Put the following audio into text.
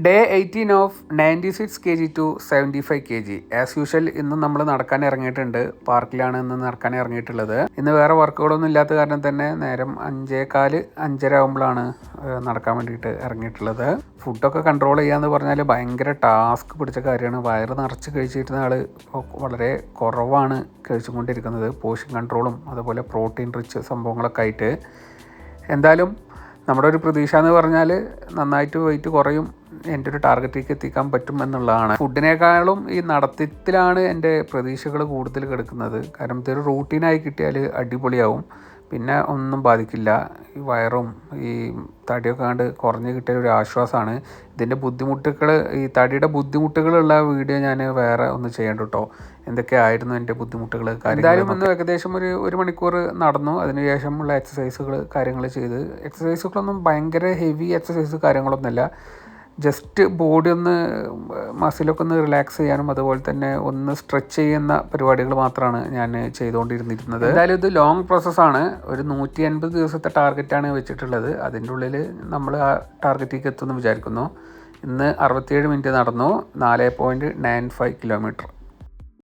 Day 18 of 96 kg to 75 kg. As usual ഇന്ന് നമ്മൾ നടക്കാൻ ഇറങ്ങിയിട്ടുണ്ട്. പാർക്കിലാണ് ഇന്ന് നടക്കാൻ ഇറങ്ങിയിട്ടുള്ളത്. ഇന്ന് വേറെ വർക്കുകളൊന്നും ഇല്ലാത്ത കാരണം തന്നെ നേരം 5:15 5:30 ആകുമ്പോഴാണ് നടക്കാൻ വേണ്ടിയിട്ട് ഇറങ്ങിയിട്ടുള്ളത്. ഫുഡൊക്കെ കൺട്രോൾ ചെയ്യാന്ന് പറഞ്ഞാൽ ഭയങ്കര ടാസ്ക് പിടിച്ച കാര്യമാണ്. വയറ് നിറച്ച് കഴിച്ചിരുന്ന ആൾ വളരെ കുറവാണ് കഴിച്ചുകൊണ്ടിരിക്കുന്നത്. പോർഷൻ കൺട്രോളും അതുപോലെ പ്രോട്ടീൻ റിച്ച് സംഭവങ്ങളൊക്കെ ആയിട്ട്. എന്തായാലും നമ്മുടെ ഒരു പ്രതീക്ഷ എന്ന് പറഞ്ഞാൽ നന്നായിട്ട് വെയിറ്റ് കുറയും, എൻ്റെ ഒരു ടാർഗറ്റിലേക്ക് എത്തിക്കാൻ പറ്റും എന്നുള്ളതാണ്. ഫുഡിനേക്കാളും ഈ നടത്തത്തിലാണ് എൻ്റെ പ്രതീക്ഷകൾ കൂടുതൽ കിടക്കുന്നത്. കാരണം ഇതൊരു റൂട്ടീനായി കിട്ടിയാൽ അടിപൊളിയാവും, പിന്നെ ഒന്നും ബാധിക്കില്ല. ഈ വയറും ഈ തടിയൊക്കെ കണ്ട് കുറഞ്ഞ് കിട്ടിയ ഒരു ആശ്വാസമാണ്. ഇതിൻ്റെ ബുദ്ധിമുട്ടുകൾ, ഈ തടിയുടെ ബുദ്ധിമുട്ടുകളുള്ള വീഡിയോ ഞാൻ വേറെ ഒന്ന് ചെയ്യണ്ട കേട്ടോ. എന്തൊക്കെയായിരുന്നു എൻ്റെ ബുദ്ധിമുട്ടുകൾ എന്തായാലും ഇന്ന് ഏകദേശം ഒരു മണിക്കൂർ നടന്നു. അതിനുശേഷമുള്ള എക്സസൈസുകൾ കാര്യങ്ങൾ ചെയ്ത്, എക്സസൈസുകളൊന്നും ഭയങ്കര ഹെവി എക്സസൈസ് കാര്യങ്ങളൊന്നുമല്ല. ജസ്റ്റ് ബോഡി ഒന്ന് മസിലൊക്കെ ഒന്ന് റിലാക്സ് ചെയ്യാനും അതുപോലെ തന്നെ ഒന്ന് സ്ട്രെച്ച് ചെയ്യുന്ന പരിപാടികൾ മാത്രമാണ് ഞാൻ ചെയ്തുകൊണ്ടിരുന്നിരുന്നത്. എന്തായാലും ഇത് ലോങ് പ്രോസസ്സാണ്. ഒരു 180 ദിവസത്തെ ടാർഗറ്റാണ് വെച്ചിട്ടുള്ളത്. അതിൻ്റെ ഉള്ളിൽ നമ്മൾ ആ ടാർഗറ്റിലേക്ക് എത്തുമെന്ന് വിചാരിക്കുന്നു. ഇന്ന് 67 മിനിറ്റ് നടന്നു, 4.95 കിലോമീറ്റർ.